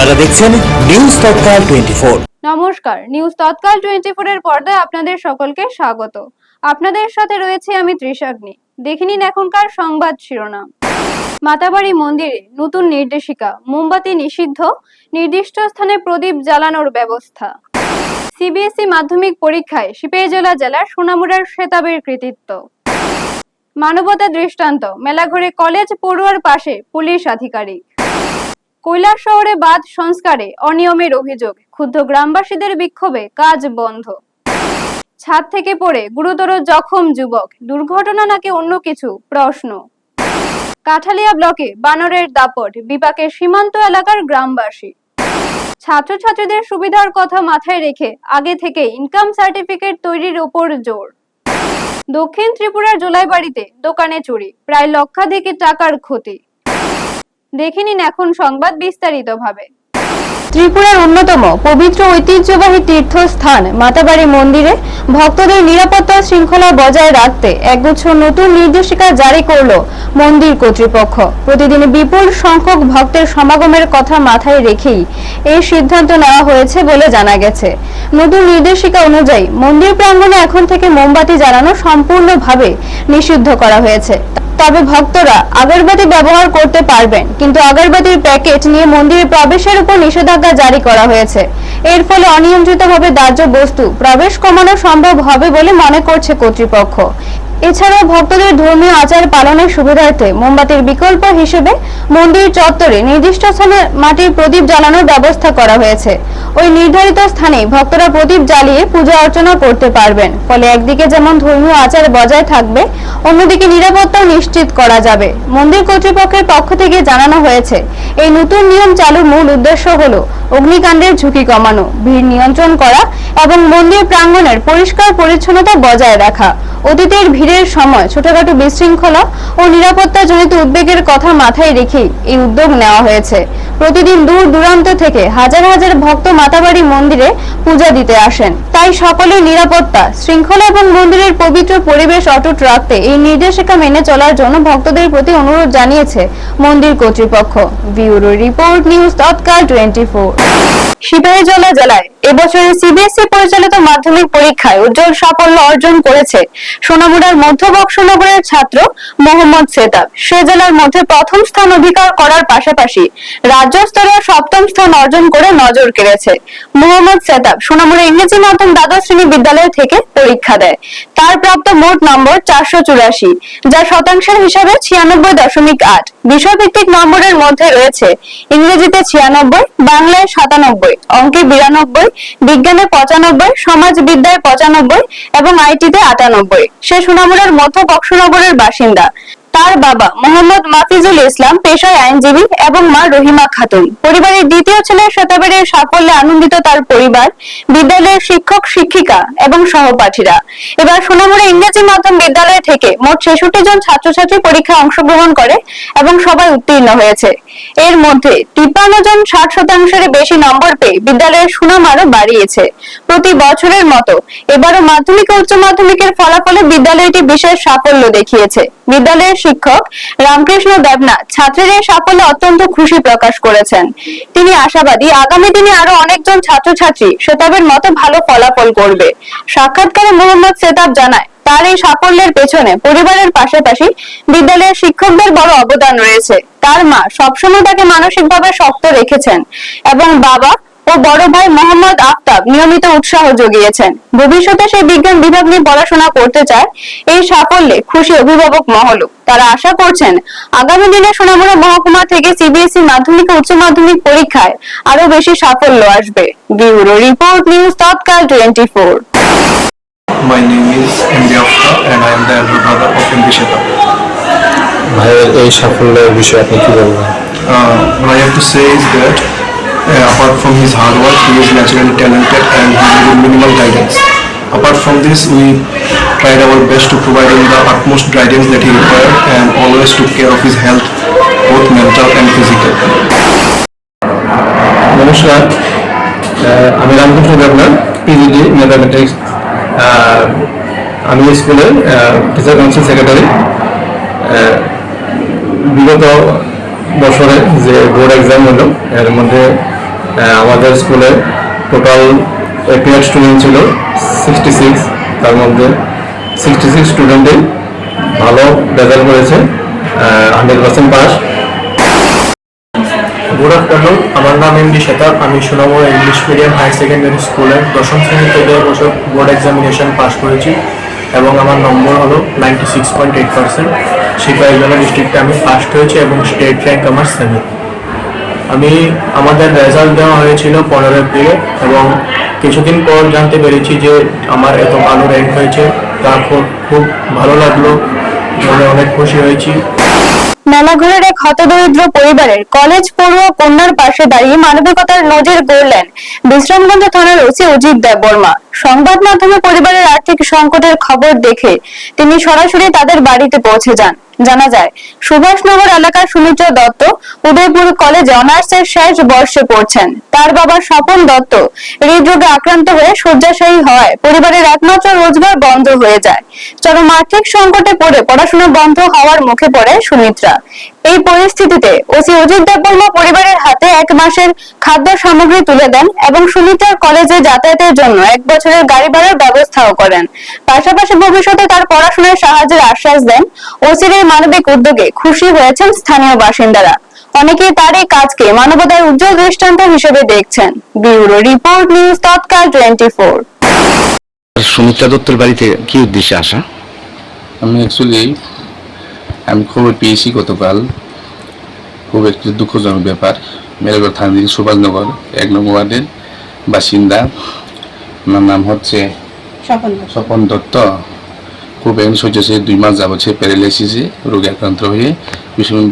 আপনারা দেখছেন নিউজ তৎকাল 24। নমস্কার, নিউজ তৎকাল 24 এর পর্দায় আপনাদের সকলকে স্বাগত। আপনাদের সাথে রয়েছে আমি ত্রিশাগ্নি। দেখে নিন এখনকার সংবাদ শিরোনাম। মাতাবাড়ি মন্দিরে নতুন নির্দেশিকা, মোমবাতি নিষিদ্ধ, নির্দিষ্ট স্থানে প্রদীপ জ্বালানোর ব্যবস্থা। সিবিএসই মাধ্যমিক পরীক্ষায় সিপাহীজলা জেলার সোনামুড়ার খেতাবের কৃতিত্ব। মানবতা দৃষ্টান্ত, মেলাঘরে কলেজ পড়ুয়ার পাশে পুলিশ আধিকারিক। কৈলাসহরে বাঁধ সংস্কারে অনিয়মের অভিযোগ, ক্ষুব্ধ গ্রামবাসীদের বিক্ষোভে কাজ বন্ধ। ছাদ থেকে পড়ে গুরুতর জখম যুবক, দুর্ঘটনা নাকি অন্য কিছু, প্রশ্ন। কাঠালিয়া ব্লকে বানরের দাপট, বিপাকে সীমান্ত এলাকার গ্রামবাসী। ছাত্রছাত্রীদের সুবিধার কথা মাথায় রেখে আগে থেকে ইনকাম সার্টিফিকেট তৈরির উপর জোর। দক্ষিণ ত্রিপুরার জোলাইবাড়িতে দোকানে চুরি, প্রায় লক্ষাধিক টাকার ক্ষতি। দেখে নিন এখন সংবাদ বিস্তারিতভাবে। ত্রিপুরার অন্যতম পবিত্র ঐতিহ্যবাহী তীর্থস্থান মাতাবাড়ি মন্দিরে ভক্তদের নিরাপত্তা শৃঙ্খলা বজায় রাখতে একগুচ্ছ নতুন নির্দেশিকা জারি করল মন্দির কর্তৃপক্ষ। প্রতিদিন বিপুল সংখ্যক ভক্তের সমাগমের কথা মাথায় রেখেই এই সিদ্ধান্ত নেওয়া হয়েছে বলে জানা গেছে। নতুন নির্দেশিকা অনুযায়ী মন্দির প্রাঙ্গণে এখন থেকে মোমবাতি জ্বালানো সম্পূর্ণভাবে নিষিদ্ধ করা হয়েছে। তবে ভক্তরা আগরবাতি ব্যবহার করতে পারবেন, কিন্তু আগরবাতির প্যাকেট নিয়ে মন্দিরে প্রবেশের উপর নিষেধাজ্ঞা জারি করা হয়েছে। এর ফলে অনিয়ন্ত্রিতভাবে দাহ্য বস্তু প্রবেশ কমানো সম্ভব হবে বলে মনে করছে কর্তৃপক্ষ। এছাড়াও ভক্তদের ধর্মীয় আচার পালনের সুবিধার্থে মোমবাতির বিকল্প হিসেবে মন্দির চত্বরে নির্দিষ্ট স্থানে মাটির প্রদীপ জ্বালানোর ব্যবস্থা করা হয়েছে। ওই নির্ধারিত স্থানে ভক্তরা প্রদীপ জ্বালিয়ে পূজা অর্চনা করতে পারবেন। ফলে একদিকে যেমন ধর্মীয় আচার বজায় থাকবে, অন্যদিকে নিরাপত্তাও নিশ্চিত করা যাবে। মন্দির কর্তৃপক্ষের পক্ষ থেকে জানানো হয়েছে, এই নতুন নিয়ম চালুর মূল উদ্দেশ্য হলো অগ্নিকাণ্ডের ঝুঁকি কমানো, ভিড় নিয়ন্ত্রণ করা এবং মন্দির প্রাঙ্গণের পরিষ্কার পরিচ্ছন্নতা বজায় রাখা। অতীতের ভিড়ের সময় ছোটখাটো বিশৃঙ্খলা ও নিরাপত্তাজনিত উদ্বেগের কথা মাথায় রেখেই এই উদ্যোগ নেওয়া হয়েছে। প্রতিদিন দূর দূরান্ত থেকে হাজার হাজার ভক্ত মাতাবাড়ি মন্দিরে পূজা দিতে আসেন। তাই সকলের নিরাপত্তা, শৃঙ্খলা এবং মন্দিরের পবিত্র পরিবেশ অটুট রাখতে এই নির্দেশিকা মেনে চলার জন্য ভক্তদের প্রতি অনুরোধ জানিয়েছে মন্দির কর্তৃপক্ষ। ব্যুরো রিপোর্ট, নিউজ তৎকাল 24। সিপাহীজলা জেলায় এবছরের সিবিএসই পরিচালিত মাধ্যমিক পরীক্ষায় উজ্জ্বল সাফল্য অর্জন করেছে সোনামুড়ার মধ্য বক্সনগরের ছাত্র মোহাম্মদ সেতাব। সে জেলার মধ্যে প্রথম স্থান অধিকার করার পাশাপাশি রাজ্য স্তরে সপ্তম স্থান অর্জন করে নজর কেড়েছে। মোহাম্মদ সেতাব সোনামুড়া ইংরেজি মাধ্যম দ্বাদশ শ্রেণী বিদ্যালয় থেকে পরীক্ষা দেয়। তার প্রাপ্ত মোট নম্বর 484, যা শতাংশের হিসাবে 96.8। বিষয়ভিত্তিক নম্বরের মধ্যে রয়েছে ইংরেজিতে 96, বাংলায় 97, অঙ্কে 92, বিজ্ঞানে 95, সমাজবিদ্যায় 95 এবং আইটিতে 98। সে সোনামুড়ার মধ্য বক্সনগরের বাসিন্দা। তার বাবা মোহাম্মদ মাফিজুল ইসলাম পেশায় আইনজীবী এবং মা রহিমা খাতুন। পরিবারের দ্বিতীয় ছেলে সেতাবের এই সাফল্যে আনন্দিত তার পরিবার, বিদ্যালয়ের শিক্ষক শিক্ষিকা এবং সহপাঠীরা। এবার সোনামুড়া ইংরেজি মাধ্যম বিদ্যালয় থেকে মোট 66 জন ছাত্রছাত্রী পরীক্ষায় অংশগ্রহণ করে এবং সবাই উত্তীর্ণ হয়েছে। এর মধ্যে 53 জন 60% বেশি নম্বর পেয়ে বিদ্যালয়ের সুনাম আরো বাড়িয়েছে। প্রতি বছরের মতো এবারও মাধ্যমিক ও উচ্চ মাধ্যমিকের ফলাফলে বিদ্যালয়টি বিশেষ সাফল্য দেখিয়েছে। বিদ্যালয়ের শিক্ষক রামকৃষ্ণ দেবনাথ ছাত্রের এই সাফল্যে অত্যন্ত খুশি প্রকাশ করেছেন। তিনি আশাবাদী আগামী দিনে আরো অনেকজন ছাত্রছাত্রী সেতাবের মতো ভালো ফলাফল করবে। সাক্ষাৎকারে মোহাম্মদ সেতাব জানায়, তার এই সাফল্যের পেছনে পরিবারের পাশাপাশি বিদ্যালয়ের শিক্ষকদের বড় অবদান রয়েছে। তার মা সবসময় তাকে মানসিকভাবে শক্ত রেখেছেন এবং বাবা ও বড় ভাই মোহাম্মদ আফতাব নিয়মিত উৎসাহ জুগিয়েছেন। ভবিষ্যতে সে বিজ্ঞান বিভাগ নিয়ে পড়াশোনা করতে চায়। এই সাফল্যে খুশি অভিভাবক মহলও। তারা আশা করছেন আগামী দিনে সোনামুড়া মহকুমা থেকে সিবিএসই মাধ্যমিক ও উচ্চ মাধ্যমিক পরীক্ষায় আরো বেশি সাফল্য আসবে। Bureau report, news Tatkal 24। My name is MD Aftab and I am the elder brother of MD Shetab. ভাইয়ের এই সাফল্যের বিষয়ে আপনি কি বলবেন? What I have to say is that apart from his hard work, he is naturally talented and he needed minimal guidance. Apart from this, we tried our best to provide him the utmost guidance that he required and always took care of his health, both mental and physical. নমস্কার, আমি Ramakrishna Debnath, PGD mathematics. আমি স্কুলের teacher council secretary. বিগত বছরে যে board exam হলো এর মধ্যে আমাদের স্কুলে টোটাল এপিআর স্টুডেন্ট ছিল 66, তার মধ্যে 66 স্টুডেন্টই ভালো রেজাল্ট করেছে, 100% পাস। গুড আফটারনুন, আমার নাম এমডি শেতাব। আমি Sonamura English medium higher secondary স্কুলের 10ম শ্রেণী থেকে এবছর বোর্ড এক্সামিনেশন পাস করেছি এবং আমার নম্বর হলো 96.8%। সিপাহীজলা ডিস্ট্রিক্টে আমি ফার্স্ট হয়েছি এবং স্টেট র্যাঙ্ক আমার 7। আমাদের রেজাল্ট দেওয়া হয়েছিল 15 এপ্রিলে এবং কিছুদিন পর জানতে পেরেছি যে আমার এত ভালো র্যাঙ্ক হয়েছে। তারপর খুব ভালো লাগলো, মনে অনেক খুশি হয়েছি। মেলাঘরের এক হতদরিদ্র পরিবারের কলেজ পড়ুয়া কন্যার পাশে দাঁড়িয়ে মানবিকতার নজির গড়লেন বিশ্রামগঞ্জ থানার ওসি অজিত দেববর্মা। সংবাদ মাধ্যমে পরিবারের আর্থিক সংকটের খবর দেখে তিনি সরাসরি তাদের বাড়িতে পৌঁছে যান। জানা যায়, সুভাষনগর এলাকার সুমিত্রা দত্ত উদয়পুর কলেজে অনার্সের শেষ বর্ষে পড়ছেন। তার বাবা স্বপন দত্ত হৃদরোগে আক্রান্ত হয়ে শয্যাশায়ী হওয়ায় পরিবারের একমাত্র রোজগার বন্ধ হয়ে যায়। চরম আর্থিক সংকটে পড়ে পড়াশোনা বন্ধ হওয়ার মুখে পড়ে সুমিত্রা। এই পরিস্থিতিতে ওসি অজিত দেববর্মা পরিবারের হাতে 1 মাসের খাদ্য সামগ্রী তুলে দেন এবং সুমিত্রার কলেজে যাতায়াতের জন্য 1 বছরের গাড়ি ভাড়ার ব্যবস্থাও করেন। পাশাপাশি ভবিষ্যতে তার পড়াশোনায় সাহায্যের আশ্বাস দেন। ওসির এই মানবিক উদ্যোগে খুশি হয়েছেন স্থানীয় বাসিন্দারা। অনেকেই তার এই কাজকে মানবতার উজ্জ্বল দৃষ্টান্ত হিসেবে দেখছেন। ব্যুরো রিপোর্ট, নিউজ তৎকাল 24। সুমিত্রা দত্তর বাড়িতে কি উদ্দেশ্যে আসা? আমি খবর পেয়েছি গতকাল, খুব একটি দুঃখজনক ব্যাপার। মেলাঘর থানাধীন সুভাষনগর 1 নং ওয়ার্ডের বাসিন্দা, ওনার নাম হচ্ছে স্বপন দত্ত। খুব এখন শয্যাশায়ী, 2 মাস যাবত সে প্যারালাইসিসে রোগে আক্রান্ত হয়ে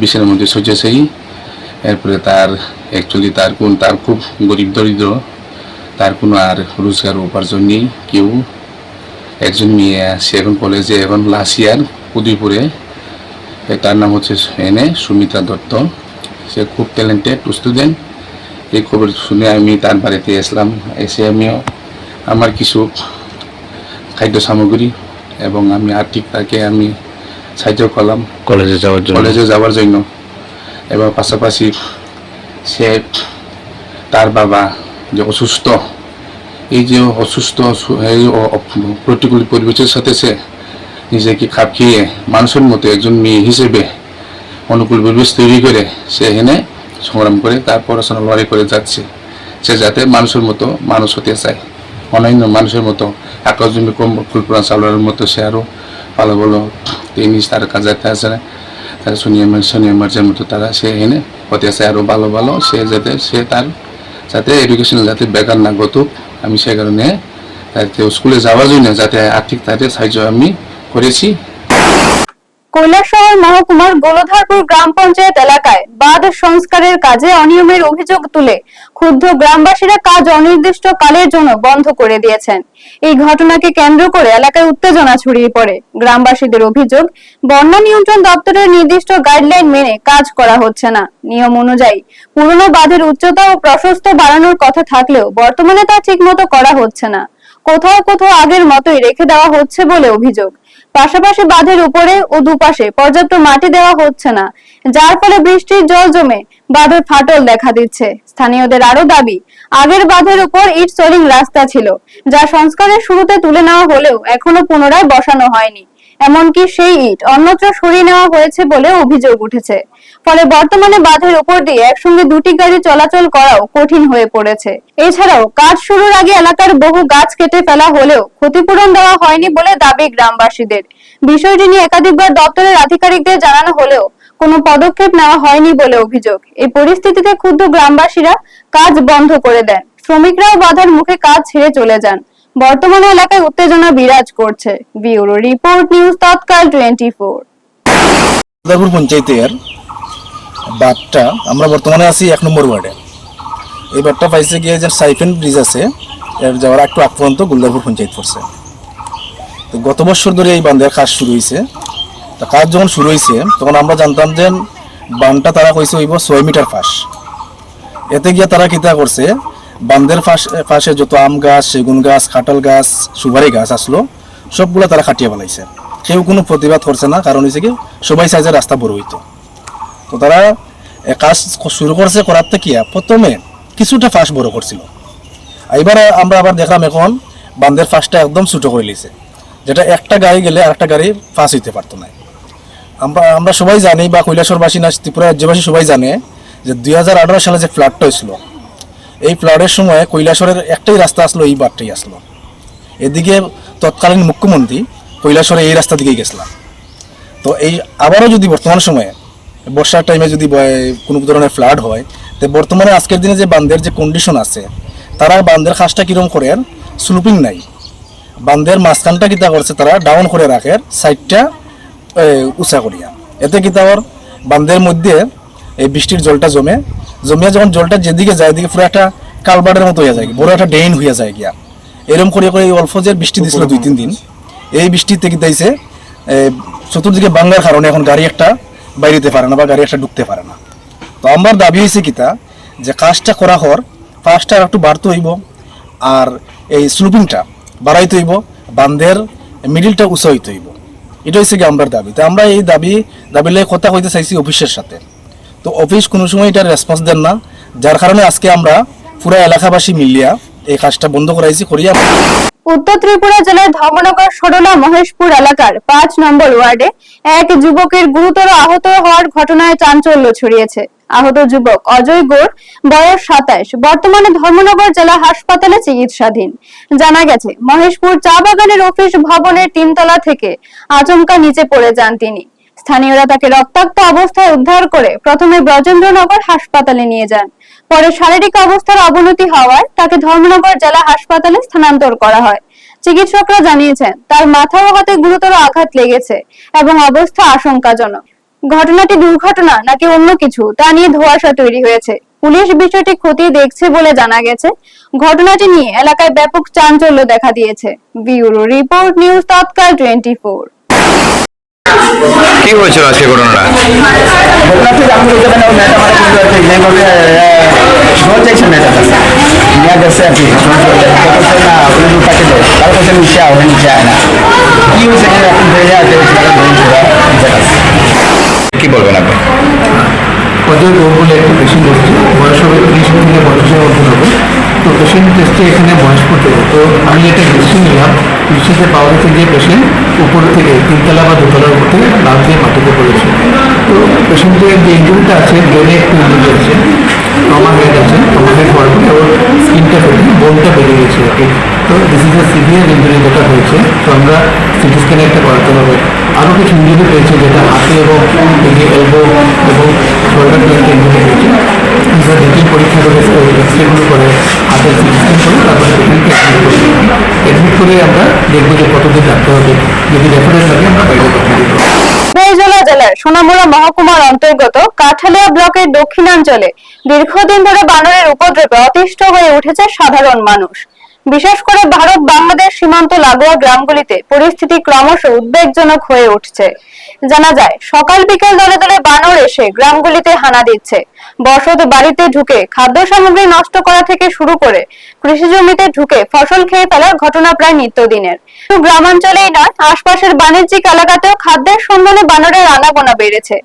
বিছানার মধ্যে শয্যাশায়ী। এরপরে তার খুব গরিব দরিদ্র, তার কোনো আর রোজগার উপার্জন নেই। কেউ একজন মেয়ে সে এখন কলেজে, এখন লাস্ট ইয়ার উদয়পুরে। তার নাম হচ্ছে সুমিত্রা দত্ত। সে খুব ট্যালেন্টেড স্টুডেন্ট। এই খবর শুনে আমি তার বাড়িতে এসলাম। এসে আমিও আমার কিছু খাদ্য সামগ্রী এবং আমি আর্থিক তাকে আমি সাহায্য করলাম কলেজে যাওয়ার জন্য। এবং পাশাপাশি সে তার বাবা যে অসুস্থ, এই যে অসুস্থ প্রতিকূল পরিবেশের সাথে সে নিজেকে খাপ খেয়ে মানুষের মতো একজন মেয়ে হিসেবে অনুকূল পরিবেশ তৈরি করে সে এখানে সংগ্রাম করে তার পড়াশোনা লড়াই করে যাচ্ছে। সে যাতে মানুষের মতো মানুষ হতে চায়, অন্যান্য মানুষের মতো আকাশ জমি কল্পনা চালানোর মতো সে আরও ভালো ভালো টেনিস তার কাজ যাতে আছে না, তারা সোনিয়া মির্জার মতো তারা সে এখানে হতে চায় আরও ভালো ভালো। সে যাতে এডুকেশন যাতে বেকার না গতুক, আমি সে কারণে স্কুলে যাওয়ার জন্য যাতে আর্থিক তাদের সাহায্য আমি করেছি। কৈলাসহর মহকুমার গোলধারপুর গ্রাম পঞ্চায়েত এলাকায় বাঁধ সংস্কারের কাজে অনিয়মের অভিযোগ তুলে ক্ষুব্ধ গ্রামবাসীরা কাজ অনির্দিষ্ট কালের জন্য বন্ধ করে দিয়েছেন। এই ঘটনাকে কেন্দ্র করে এলাকায় উত্তেজনা ছড়িয়ে পড়ে। গ্রামবাসীদের অভিযোগ, বন্যা নিয়ন্ত্রণ দপ্তরের নির্দিষ্ট গাইডলাইন মেনে কাজ করা হচ্ছে না। নিয়ম অনুযায়ী পুরনো বাঁধের উচ্চতা ও প্রশস্ত বাড়ানোর কথা থাকলেও বর্তমানে তা ঠিকমতো করা হচ্ছে না। কোথাও কোথাও আগের মতোই রেখে দেওয়া হচ্ছে বলে অভিযোগ। পাশাপাশি বাঁধের উপরে ও দুপাশে পর্যাপ্ত মাটি দেওয়া হচ্ছে না, যার ফলে বৃষ্টির জল জমে বাঁধের ফাটল দেখা দিচ্ছে। স্থানীয়দের আরো দাবি, আগের বাঁধের উপর ইট সোলিং রাস্তা ছিল, যা সংস্কারের শুরুতে তুলে নেওয়া হলেও এখনো পুনরায় বসানো হয়নি। এমনকি সেই ইট অন্যত্র সরিয়ে নেওয়া হয়েছে বলে অভিযোগ উঠেছে। ফলে বর্তমানে বাঁধের উপর দিয়ে একসঙ্গে 2টি গাড়ি চলাচল করাও কঠিন হয়ে পড়েছে। এছাড়াও কাজ শুরুর আগে এলাকার বহু গাছ কেটে ফেলা হলেও ক্ষতিপূরণ দেওয়া হয়নি বলে দাবি গ্রামবাসীদের। বিষয়টি নিয়ে একাধিকবার দপ্তরের আধিকারিকদের জানানো হলেও কোনো পদক্ষেপ নেওয়া হয়নি বলে অভিযোগ। এই পরিস্থিতিতে ক্ষুব্ধ গ্রামবাসীরা কাজ বন্ধ করে দেন। শ্রমিকরাও বাধার মুখে কাজ ছেড়ে চলে যান। বর্তমানে এলাকায় উত্তেজনা বিরাজ করছে। ব্যুরো রিপোর্ট, নিউজ তৎকাল 24। গোলধারপুর পঞ্চায়েতের বাঁধটা, আমরা বর্তমানে আছি 1 নম্বর ওয়ার্ডে। এই বাঁধটা পাইছে গিয়ে যে সাইফেন ব্রিজ আছে, এর যাওয়ার একটু আগ পর্যন্ত গোলধারপুর পঞ্চায়েত পড়ছে। তো গত বছর ধরে এই বাঁধের কাজ শুরু হয়েছে। তা কাজ যখন শুরু হয়েছে তখন আমরা জানতাম যে বাঁধটা তারা কইছে হইব 6 মিটার ফাঁস। এতে গিয়ে তারা কিতা করছে, বাঁধের পাশে যত আম গাছ, সেগুন গাছ, কাঁঠাল গাছ, সুপারি গাছ আসলো সবগুলো তারা কাটিয়ে ফেলাইছে। কেউ কোনো প্রতিবাদ করছে না, কারণ হয়েছে কি সবাই চাইছে রাস্তা বড় হইতো। তো তারা কাজ শুরু করছে, করার থেকে প্রথমে কিছুটা ফাঁস বড় করছিল। এবার আমরা আবার দেখলাম এখন বান্ধের ফাঁসটা একদম ছোটো করে নিয়েছে, যেটা একটা গাড়ি গেলে আরেকটা গাড়ি ফাঁস হইতে পারতো না। আমরা সবাই জানি, বা কৈলাসরবাসী না ত্রিপুরা রাজ্যবাসী সবাই জানে যে 2018 সালে যে ফ্লাডটা হয়েছিল, এই ফ্লাডের সময় কৈলাসরের একটাই রাস্তা আসলো, এই বারটাই আসলো। এদিকে তৎকালীন মুখ্যমন্ত্রী কৈলাসরে এই রাস্তা দিকেই গেছিলাম। তো এই আবারও যদি বর্তমান সময়ে বর্ষার টাইমে যদি কোনো ধরনের ফ্লাড হয়, তো বর্তমানে আজকের দিনে যে বান্ধের যে কন্ডিশন আছে, তারা বান্ধের খাসটা কীরকম করে স্লুপিং নাই, বান্ধের মাঝখানটা কিতা করছে তারা ডাউন করে রাখে, সাইডটা উঁচা করিয়া। এতে কি তার বান্ধের মধ্যে এই বৃষ্টির জলটা জমিয়া যখন জলটা যেদিকে যায়, এদিকে পুরো একটা কালবার্ডের মতো হয়ে যায়, বড় একটা ড্রেন হয়ে যায় গিয়া। এরকম করে করে এই অল্প যে বৃষ্টি দিয়েছিল 2-3 দিন, এই বৃষ্টিতে কি দিয়েছে চতুর্দিকে বাংলার কারণে এখন গাড়ি একটা বাইরেতে পারে না বা গাড়ি একটা ঢুকতে পারে না। তো আমার দাবি হয়েছে কিতা যে কাজটা করা হওয়ার ফার্স্টটা একটু বাড়তে হইব, আর এই স্লুপিংটা বাড়াইতে হইব, বান্ধের মিডিলটা উঁচা হইতে হইব। এটা হচ্ছে কি আমরা দাবি। তো আমরা এই দাবিলে কথা কইতে চাইছি অফিসের সাথে। তো অফিস কোনো সময় এটা রেসপন্স দেন না, যার কারণে আজকে আমরা পুরো এলাকাবাসী মিলিয়া এই কাজটা বন্ধ করাইছি করিয়া। উত্তর ত্রিপুরা জেলার ধর্মনগর সরলা মহেশপুর এলাকার 5 নম্বর ওয়ার্ডে এক যুবকের গুরুতর আহত হওয়ার ঘটনায় চাঞ্চল্য ছড়িয়েছে। আহত যুবক অজয় গোর, বয়স 27, বর্তমানে ধর্মনগর জেলা হাসপাতালে চিকিৎসাধীন। জানা গেছে, মহেশপুর চা বাগানের অফিস ভবনের 3 তলা থেকে আচমকা নিচে পড়ে যান তিনি। স্থানীয়রা তাকে রক্তাক্ত অবস্থায় উদ্ধার করে প্রথমে ব্রজেন্দ্রনগর হাসপাতালে নিয়ে যান। পরে শারীরিক অবস্থার অবনতি হওয়ায় তাকে ধর্মনগর জেলা হাসপাতালে স্থানান্তর করা হয়। চিকিৎসকরা জানিয়েছেন তার মাথা ও হাতে গুরুতর আঘাত লেগেছে এবং অবস্থা আশঙ্কাজনক। ঘটনাটি দুর্ঘটনা নাকি অন্য কিছু তা নিয়ে ধোঁয়াশা তৈরি হয়েছে। পুলিশ বিষয়টি খতিয়ে দেখছে বলে জানা গেছে। ঘটনাটি নিয়ে এলাকায় ব্যাপক চাঞ্চল্য দেখা দিয়েছে। ব্যুরো রিপোর্ট, নিউজ তৎকাল 24। কি হয়েছিল আজকে ঘটনাটা? কি বলবেন আপনি? অজয় গোর বলে একটা পেশেন্ট এসছে, বয়স হবে 30 থেকে 35-এর মধ্যে হবে। তো পেশেন্ট এসছে এখানে মহেশপুর থেকে। তো আমি একটা হিস্ট্রি নিলাম, হিস্ট্রিতে পাওয়া গেছে যে পেশেন্ট উপর থেকে 3 তলা বা 2 তলার উপর থেকে লাফ দিয়ে মাটিতে পড়েছে। তো পেশেন্টের যে ইঞ্জুরিটা আছে, ব্রেনে একটু ইঞ্জুরি আছে, ট্রমা হেড আছে, ট্রমা হেড হওয়ার পরে ওর স্কিনটা ফেটে বোনটা বেরিয়ে গেছে আর কি। তো this is a severe injury যেটা হয়েছে। তো আমরা সিটি স্ক্যানে একটা করাতে হবে। আরও কিছু ইঞ্জুরি পেয়েছে, যেটা হাতে এবং এলবো এবং শোল্ডার জয়েন্টে ইঞ্জুরি হয়েছে। আমরা ডিটেল পরীক্ষা করে এক্সরেগুলো করে হাতের সিটি স্ক্যান করে তারপরে পেশেন্টকে অ্যাডমিট করে আমরা দেখবো যে কতদিন রাখতে হবে। যদি রেফারেন্স থাকে আমরা বাইরে পাঠিয়ে দেবো। বেজলা জেলার সোনামুড়া মহকুমার অন্তর্গত কাঠালিয়া ব্লকের দক্ষিণাঞ্চলে দীর্ঘদিন ধরে বানরের উপদ্রবে অতিষ্ঠ হয়ে উঠেছে সাধারণ মানুষ। বিশেষ করে ভারত বাংলাদেশ সীমান্ত লাগোয়া গ্রামগুলিতে পরিস্থিতি ক্রমশ উদ্বেগজনক হয়ে উঠছে। জানা যায়, সকাল বিকেল দলে দলে বানর এসে গ্রামগুলিতে হানা দিচ্ছে। বসত বাড়িতে ঢুকে খাদ্য সামগ্রী নষ্ট করা থেকে শুরু করে কৃষি জমিতে ঢুকে ফসল খেয়ে ফেলার ঘটনা প্রায় নিত্যদিনের। শুধু গ্রামাঞ্চলেই নয়, আশপাশের বাণিজ্যিক এলাকাতেও খাদ্যের সন্ধানে বানরের আনাগোনা বেড়েছে।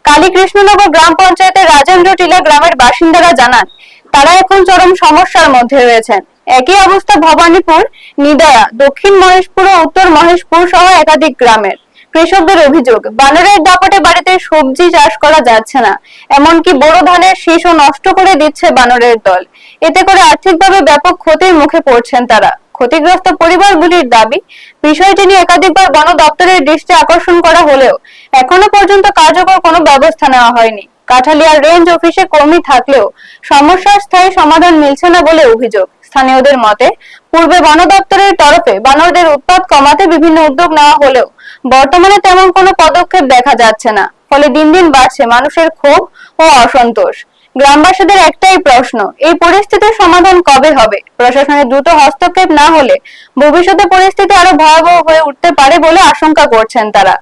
কালীকৃষ্ণনগর গ্রাম পঞ্চায়েতের রাজেন্দ্র টিলা গ্রামের বাসিন্দারা জানান, তারা এখন চরম সমস্যার মধ্যে রয়েছেন। একই অবস্থা ভবানীপুর, নিদয়া, দক্ষিণ মহেশপুর ও উত্তর মহেশপুর সহ একাধিক গ্রামের। কৃষকদের অভিযোগ, বানরের দাপটে বাড়িতে সবজি চাষ করা যাচ্ছে না, এমনকি বোরো ধানের শীষও নষ্ট করে দিচ্ছে বানরের দল। এতে করে আর্থিকভাবে ব্যাপক ক্ষতির মুখে পড়ছেন তারা। ক্ষতিগ্রস্ত পরিবারগুলির দাবি, বিষয়টি নিয়ে একাধিকবার বন দপ্তরের দৃষ্টি আকর্ষণ করা হলেও এখনো পর্যন্ত কার্যকর কোনো ব্যবস্থা নেওয়া হয়নি। কাঠালিয়া রেঞ্জ অফিসে কর্মী থাকলেও সমস্যার স্থায়ী সমাধান মিলছে না বলে অভিযোগ। স্থানীয়দের মতে, পূর্বে বন দপ্তরের তরফে বানরদের উৎপাত কমাতে বিভিন্ন উদ্যোগ নেওয়া হলেও বর্তমানে তেমন কোনো পদক্ষেপ দেখা যাচ্ছে না। ফলে দিন দিন বাড়ছে মানুষের ক্ষোভ ও অসন্তোষ। গ্রামবাসীদের একটাই প্রশ্ন, এই পরিস্থিতির সমাধান কবে হবে? প্রশাসনের দ্রুত হস্তক্ষেপ না হলে ভবিষ্যতে পরিস্থিতি আরো ভয়াবহ হয়ে উঠতে পারে বলে আশঙ্কা করছেন তারা।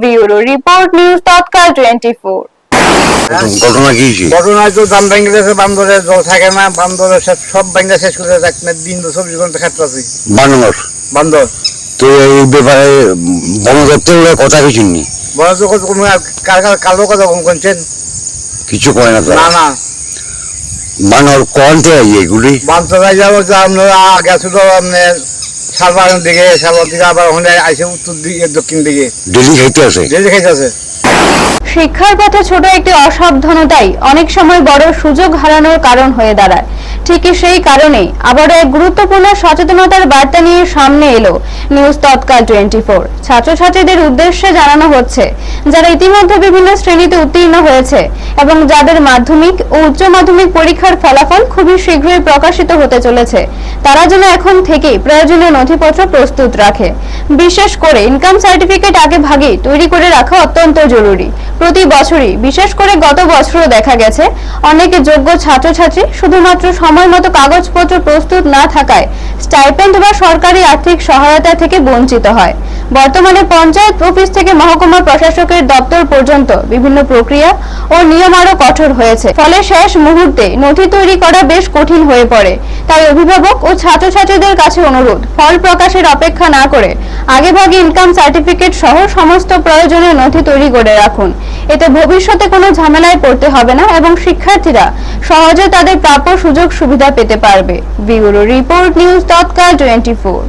ব্যুরো রিপোর্ট, নিউজ তৎকাল 24। ঘটনা কি? ঘটনায় তো দাম ভেঙে গেছে, বান্দরের জল থাকে না, বান্দরের সব ভেঙে শেষ করে রাখলে দিন তো সবজি করতে ক্ষেত্র আছে বান্দর। তো এই ব্যাপারে বন দপ্তরের কথা কিছু নেই, বয়স কালো কথা কম করছেন কিছু করে না না না। বানর কোয়ান্টে এগুলি বান্তরা যাবো যে আপনারা গেছিল আপনার সালবাগান দিকে সালবার দিকে আবার ওখানে আসে উত্তর দিকে দক্ষিণ দিকে ডেলি খাইতে আছে শিক্ষার পথে ছোট একটি অসাবধানতাই অনেক সময় বড় সুযোগ হারানোর কারণ হয়ে দাঁড়ায়। ঠিকই সেই কারণে আবারও এক গুরুত্বপূর্ণ সচেতনতার বার্তা নিয়ে সামনে এলো নিউজ তৎকাল 24। ছাত্রছাত্রীদের উদ্দেশ্যে জানানো হচ্ছে, যারা ইতিমধ্যে বিভিন্ন শ্রেণীতে উত্তীর্ণ হয়েছে এবং যাদের মাধ্যমিক ও উচ্চ মাধ্যমিক পরীক্ষার ফলাফল খুবই শীঘ্রই প্রকাশিত হতে চলেছে, তারা যেন এখন থেকেই প্রয়োজনীয় নথিপত্র প্রস্তুত রাখে। বিশেষ করে ইনকাম সার্টিফিকেট আগে ভাগেই তৈরি করে রাখা অত্যন্ত জরুরি। প্রতি বছরই, বিশেষ করে গত বছরও দেখা গেছে, অনেক যোগ্য ছাত্রছাত্রী শুধুমাত্র সময় মতো কাগজপত্র প্রস্তুত না থাকায় স্টাইপেন্ড বা সরকারি আর্থিক সহায়তা থেকে বঞ্চিত হয়। বর্তমানে পঞ্চায়েত অফিস থেকে মহকুমা প্রশাসকের দপ্তর পর্যন্ত বিভিন্ন প্রক্রিয়া ও নিয়ম আরো কঠোর হয়েছে, ফলে শেষ মুহূর্তে নথি তৈরি করা বেশ কঠিন হয়ে পড়ে। তাই অভিভাবক ও ছাত্রছাত্রীদের কাছে অনুরোধ, ফল প্রকাশের অপেক্ষা না করে আগেভাগে ইনকাম সার্টিফিকেট সহ সমস্ত প্রয়োজনীয় নথি তৈরি করে রাখুন। এতে ভবিষ্যতে কোনো ঝামেলায় পড়তে হবে না এবং শিক্ষার্থীরা সহজে তাদের প্রাপ্য সুযোগ সুবিধা পেতে পারবে। ব্যুরো রিপোর্ট, নিউজ তৎকাল 24।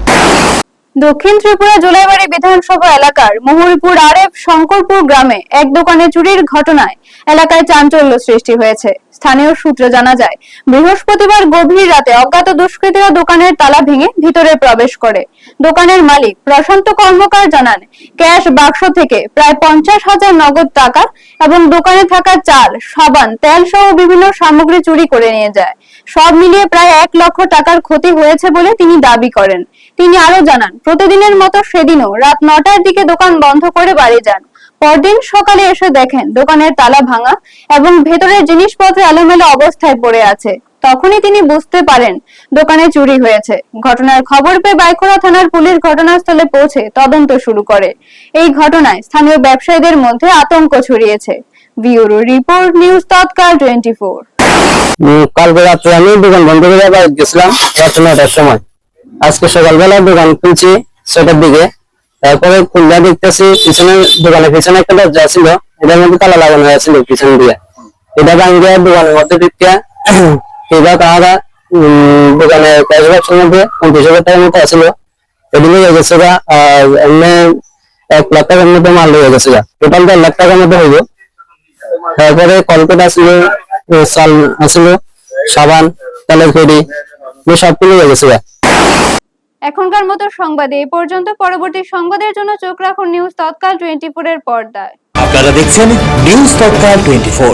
দক্ষিণ ত্রিপুরা জোলাইবাড়ি বিধানসভা এলাকার মহুলপুর আরএফ শঙ্করপুর গ্রামে এক দোকানে চুরির ঘটনায় এলাকায় চাঞ্চল্য সৃষ্টি হয়েছে। স্থানীয় সূত্রে জানা যায়, বৃহস্পতিবার গভীর রাতে অজ্ঞাত দুষ্কৃতীরা দোকানের তালা ভেঙে ভিতরে প্রবেশ করে। দোকানের মালিক প্রশান্ত কর্মকার জানান, ক্যাশ বাক্স থেকে প্রায় 50,000 নগদ টাকা এবং দোকানে থাকা চাল, সাবান, তেল সহ বিভিন্ন সামগ্রী চুরি করে নিয়ে যায়। সব মিলিয়ে প্রায় 1 লক্ষ টাকার ক্ষতি হয়েছে বলে তিনি দাবি করেন। তিনি আরো জানান, প্রতিদিনের মতো সেদিনও রাত 9টার দিকে দোকান বন্ধ করে বাড়ি যান। পরদিন সকালে এসে দেখেন দোকানের তালা ভাঙা এবং ভেতরের জিনিসপত্র এলোমেলো অবস্থায় পড়ে আছে। তখনই তিনি বুঝতে পারেন দোকানে চুরি হয়েছে। ঘটনার খবর পেয়ে বাইখোড়া থানার পুলিশ ঘটনাস্থলে পৌঁছে তদন্ত শুরু করে। এই ঘটনায় স্থানীয় ব্যবসায়ীদের মধ্যে আতঙ্ক ছড়িয়েছে। ব্যুরো রিপোর্ট, নিউজ তৎকাল 24। কালকে রাত্রে আমি দোকান বন্ধ করে বাড়ি গেছিলাম রাত 9টার সময়। আজকে সকালবেলা দোকান খুলছি 6টার দিকে। তারপরে খুললে দেখতেছি পিছনে দোকানের পিছনে একটা দরজা ছিল, এটার মধ্যে তালা লাগানো হয়েছিল পিছন দিয়ে। এটা ভাঙিয়ে দোকানের মধ্যে ঢুকিয়া এবার তারা দোকানের ক্যাশ বাক্সের মধ্যে 50,000 টাকার মতো আছিল, এগুলো হয়ে গেছে। আর এমনি 1 লাখ টাকার মতো মাল হয়ে গেছে, টোটাল 1.5 লাখ টাকার মতো হইব। তারপরে কলকাতা ছিল, চাল আছিল, সাবান, তেলের খড়ি, সব কিছু হয়ে গেছে। এখনকার মতো সংবাদে এই পর্যন্ত। পরবর্তী সংবাদের জন্য চোখ রাখুন নিউজ তৎকাল 24 এর পর্দায়। আপনারা দেখছেন নিউজ তৎকাল 24।